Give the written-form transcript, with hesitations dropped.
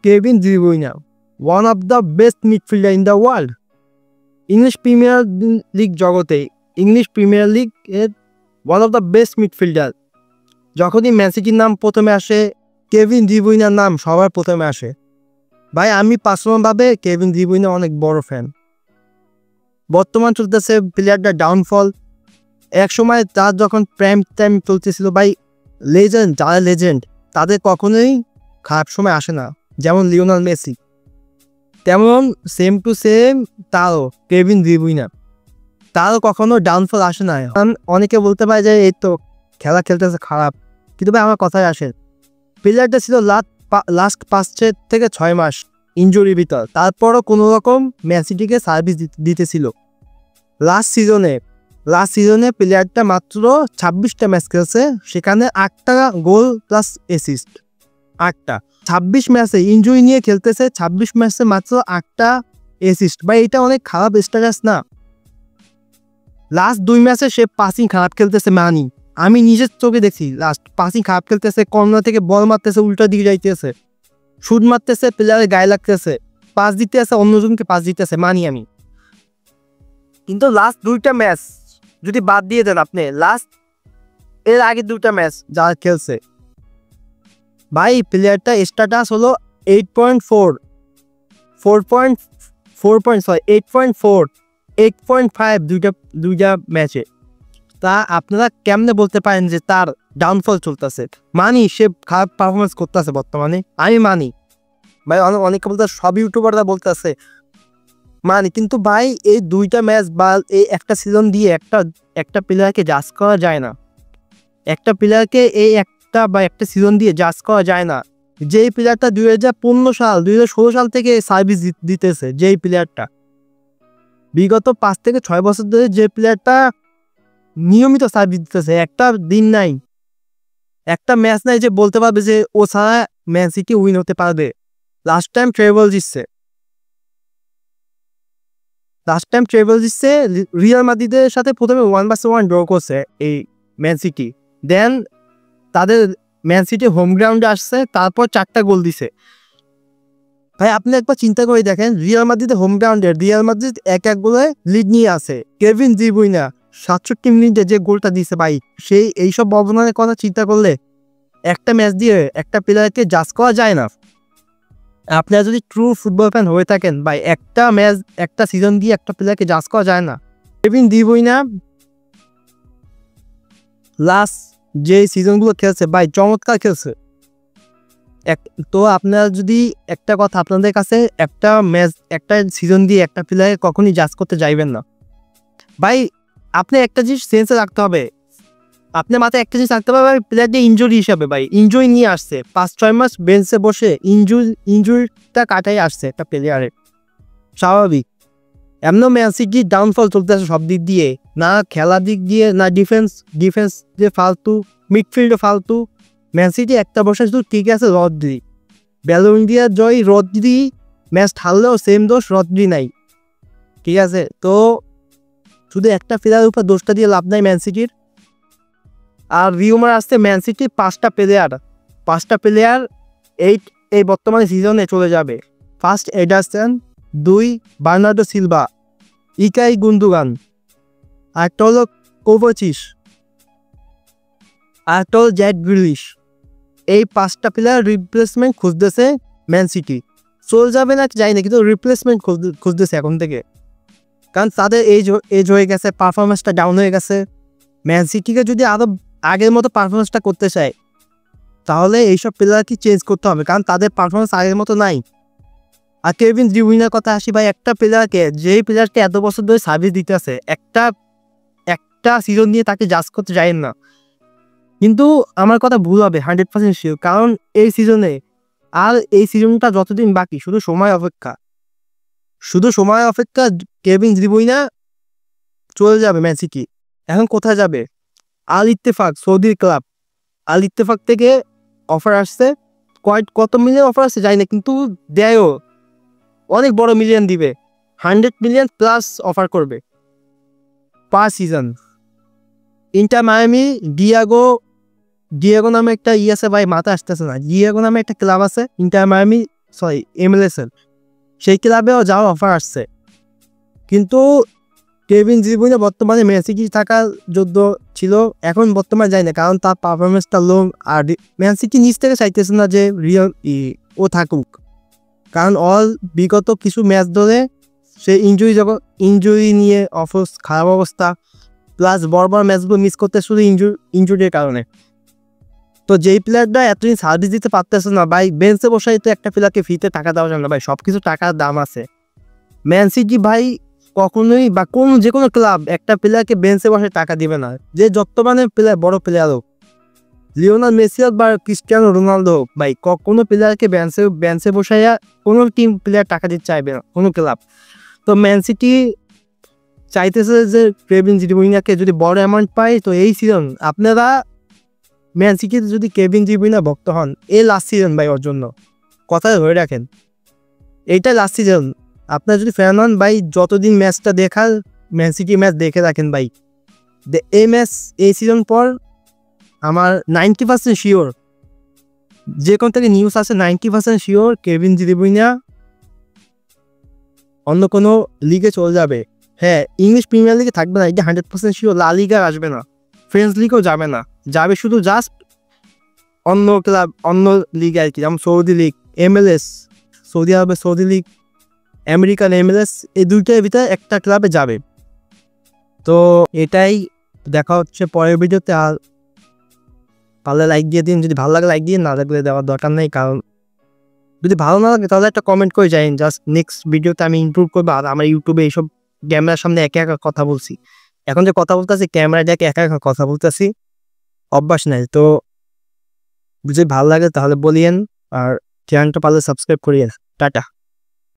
Kevin De Bruyne, one of the best midfielder in the world. English premier league জগতে English premier league এর one of the best midfielder. যখনই man সিটির নাম প্রথমে আসে, Kevin De ব্রুইনের নাম সবার প্রথমে আসে। ভাই আমি পার্সোনালভাবে কেভিন ডি ব্রুইনের অনেক বড় ফ্যান। বর্তমান চলতেছে প্লেয়ারটা ডাউনফল। এক সময় তার যখন প্রাইম টাইম চলতেছিল ভাই, লেজেন্ড যারা লেজেন্ড তাদের কখনোই খারাপ সময় আসে না, যেমন লিওনেল মেসি, তেমন সেম টু সেম তারও কেভিন ডি ব্রুইনে, তারও কখনো ডাউনফল আসে না। অনেকে বলতে পারে যে এই তো খেলা খেলতেছে খারাপ, কিন্তু ভাই আমার কথায় আসে, প্লেয়ারটা ছিল লাস্ট 5 থেকে 6 মাস ইনজুরির ভিতর, তারপরও কোনো রকম ম্যান সিটিকে সার্ভিস দিতেছিল। লাস্ট সিজনে প্লেয়ারটা মাত্র 26টা ম্যাচ খেলছে, সেখানে 8টা গোল প্লাস অ্যাসিস্ট। 8টা 26 ম্যাচে ইনজুরি নিয়ে খেলতেছে, 26 ম্যাচে মাত্র 8টা অ্যাসিস্ট। ভাই এটা অনেক খারাপ স্ট্যাটাস না? লাস্ট 2 ম্যাচে সে পাসিং খারাপ খেলতেছে, মানি আমি নিজের চোখে দেখছি, লাস্ট পাসিং খারাপ খেলতেছে, কর্নার থেকে বল মারতেছে, উল্টা দিকে যাইতেছে, শুট মারতেছে, প্লেয়ারের গায়ে লাগতেছে, পাস দিতে আছে, অন্যজনকে পাস দিতেছে, মানি আমি। কিন্তু লাস্ট 2টা ম্যাচ যদি বাদ দিয়ে দেন আপনি, এর আগে 2টা ম্যাচ যারা খেলছে, ভাই প্লেয়ারটা স্ট্যাটাস হলো 8.4, 8.5 দুইটা ম্যাচে। তা আপনারা কেমনে বলতে পারেন যে তার ডাউনফল চলতেছে? মানি সে খারাপ পারফরমেন্স করতেছে বর্তমানে, আমি মানি ভাই, অনেকে বলতে সব ইউটিউবাররা বলতেছে মানি, কিন্তু ভাই এই 2টা ম্যাচ বা এই একটা সিজন দিয়ে একটা প্লেয়ারকে জাজ করা যায় না। একটা প্লেয়ারকে এই একটা সিজন দিয়ে জাজ করা যায় না। যেই প্লেয়ারটা 2016 সাল থেকে সার্ভিস দিতেছে, যেই প্লেয়ারটা বিগত 5 থেকে 6 বছর ধরে যে প্লেয়ারটা নিয়মিত সার্ভিস দিতেছে, একটা দিন নাই, একটা ম্যাচ নাই যে বলতে পারবে যে ও ছাড়া ম্যান সিটি উইন হতে পারবে। লাস্ট টাইম ট্রেবল জিতছে রিয়াল মাদ্রিদের সাথে, প্রথমে 1-1 ড্র করছে এই ম্যান সিটি, দেন তাদের ম্যান সিটি হোম গ্রাউন্ডে আসছে, তারপর 4টা গোল দিছে। ভাই আপনি একবার চিন্তা করে দেখেন, রিয়াল মাদ্রিদের হোম গ্রাউন্ডে রিয়াল মাদ্রিদ 1 গোলে লিড নিয়ে আছে, কেভিন ডি ব্রুইনে 67 মিনিটে যে গোলটা দিছে, ভাই সেই এইসব অবদানের কথা চিন্তা করলে একটা ম্যাচ দিয়ে একটা প্লেয়ারকে জাজ করা যায় না। আপনারা যদি ট্রু ফুটবল ফ্যান হয়ে থাকেন, ভাই একটা ম্যাচ একটা সিজন দিয়ে একটা প্লেয়ারকে জাজ করা যায় না। কেভিন ডি ব্রুইনে লাস্ট যে সিজনগুলো খেলছে ভাই চমৎকার খেলছে। তো আপনারা যদি একটা কথা, আপনাদের কাছে একটা ম্যাচ একটা সিজন দিয়ে একটা প্লেয়ারকে কখনই জাজ করতে যাইবেন না। ভাই আপনি একটা জিনিস সেন্সে রাখতে হবে, আপনার মাথায় একটা জিনিস রাখতে হবে, প্লেয়ারটি ইনজুরি হিসাবে, ভাই ইনজুরি নিয়ে আসছে, 5-6 মাস বেঞ্চে বসে ইনজুরিটা কাটাই আসছে একটা প্লেয়ারের, স্বাভাবিক। এমন ম্যান সিটির ডাউনফল চলতেছে সব দিক দিয়ে, না খেলার দিক দিয়ে, না ডিফেন্স যে ফালতু, মিডফিল্ডে ফালতু। ম্যান সিটি একটা বসে শুধু ঠিক আছে রদ্রি, ব্যালন ডি'র জয় রদ্রি, ম্যাচ হারলেও সেম দোষ, রদ্রি নাই, ঠিক আছে? তো শুধু একটা প্লেয়ারের উপর দোষটা দিয়ে লাভ নাই ম্যান সিটির। আর রিউমার আসছে ম্যান সিটির 5টা প্লেয়ার এই বর্তমানে সিজনে চলে যাবে। First Ederson, 2 Bernardo Silva, ইকাই Gundogan, আরেকটা হলো কোভাচিচ, আরেকটা হলো জ্যাক গ্রিলিশ। এই 5টা প্লেয়ার রিপ্লেসমেন্ট খুঁজতেছে ম্যান সিটি। চলে যাবে না যাই না, কিন্তু রিপ্লেসমেন্ট খুঁজতেছে এখন থেকে, কারণ তাদের এজ হয়ে গেছে, পারফরমেন্সটা ডাউন হয়ে গেছে। ম্যান সিটিকে যদি আরও আগের মতো পারফরমেন্সটা করতে চায়, তাহলে এইসব প্লেয়ারকে চেঞ্জ করতে হবে, কারণ তাদের পারফরমেন্স আগের মতো নাই। আর কেভিন ডি ব্রুইনের কথা আসি, ভাই একটা প্লেয়ারকে, যেই প্লেয়ারকে এত বছর ধরে সার্ভিস দিতে আছে, একটা সিজন নিয়ে তাকে জাজ করতে যাবেন না। কিন্তু আমার কথা ভুল হবে 100% শিওর, কারণ এই সিজনটা যতদিন বাকি, শুধু সময় অপেক্ষা। কেভিন ডি ব্রুইনে চলে যাবে ম্যান সিটি। এখন কোথায় যাবে? আল ইত্তেফাক, সৌদির ক্লাব আল ইত্তেফাক থেকে অফার আসছে, কত মিলিয়ন অফার আসছে জানি না, কিন্তু দেয়ও অনেক বড় মিলিয়ন দিবে, 100 মিলিয়ন প্লাস অফার করবে পার সিজন। ইন্টার মায়ামি, ডিয়াগো নামে একটা আছে ভাই, মাথা আসতেছে না, ডিয়াগো নামে একটা ক্লাব আছে ইন্টার মায়ামি, MLS সেই ক্লাবেও যাওয়ার অফার আসছে। কিন্তু কেভিন ডি ব্রুইনে বর্তমানে ম্যান সিটি থাকার যোগ্য ছিল, এখন বর্তমানে যায় না, কারণ তার পারফরমেন্সটা লো। আর ম্যান সিটি নিজ থেকে চাইতেছে না যে ও থাকুক, কারণ বিগত কিছু ম্যাচ ধরে সে ইঞ্জুরি নিয়ে খারাপ অবস্থা, প্লাস বড় ম্যাচগুলো মিস করতে শুধু ইঞ্জুরির কারণে। তো যেই প্লেয়ারটা এতদিন সার্ভিস দিতে পারতেছে না ভাই, বেঞ্চে বসাই তো একটা প্লেয়ারকে ফ্রিতে টাকা দেওয়া যায় না ভাই, সব কিছু টাকার দাম আছে। ম্যান সিটি ভাই কখনোই বা যে কোনো ক্লাব একটা প্লেয়ারকে বেঞ্চে বসে টাকা দিবে না, যে যতমানের প্লেয়ার, বড় প্লেয়ার হোক, লিওনেল মেসি হোক বা ক্রিস্টিয়ানো রোনালদো হোক ভাই, কোনো প্লেয়ারকে বেঞ্চে বসাইয়া কোনো টিম প্লেয়ার টাকা দিতে চাইবে না, কোনো ক্লাব। তো ম্যান সিটি চাইতেছে যে কেভিন ডি ব্রুইনেকে যদি বড় অ্যামাউন্ট পায়, তো এই সিজন আপনারা ম্যান সিটিতে যদি কেভিন ডি ব্রুইনে ভক্ত হন, এই লাস্ট সিজন ভাই ওর জন্য, কথা ধরে রাখেন, এইটাই লাস্ট সিজন। আপনার যদি ফ্যান হন ভাই, যতদিন ম্যাচটা দেখার ম্যান সিটি ম্যাচ দেখে রাখেন ভাই। এই সিজন পর আমার 90% শিওর, যে কোন থেকে নিউজ আছে 90% শিওর কেভিন ডি ব্রুইনে অন্য কোনো লিগে চলে যাবে। হ্যাঁ, ইংলিশ প্রিমিয়ার লিগে থাকবে না, এটা 100% শিওর। লা লিগা আসবে না, ফ্রেঞ্চ লিগও যাবে না, যাবে শুধু জাস্ট অন্য ক্লাব, অন্য লিগ আর কি, যেমন সৌদি লিগ, MLS, সৌদি আরবের সৌদি লিগ, আমেরিকান MLS, এই দুইটার ভিতরে একটা ক্লাবে যাবে। তো এটাই, দেখা হচ্ছে পরের ভিডিওতে। আর পারলে লাইক দিয়ে দিন, যদি ভালো লাগে লাইক দিয়ে, না লাগলে দেওয়ার দরকার নেই, কারণ যদি ভালো না লাগে তাহলে একটা কমেন্ট করে যাই, জাস্ট নেক্সট ভিডিওতে আমি ইমপ্রুভ করবো। আর আমার ইউটিউবে এইসব ক্যামেরার সামনে একা একা কথা বলছি, এখন যে কথা বলতেছি ক্যামেরা দেখে একা একা কথা বলতেছি, অভ্যাস নাই। তো যদি ভালো লাগে তাহলে বলিয়েন, আর চ্যানেলটা পারলে সাবস্ক্রাইব করিয়েন। টাটা।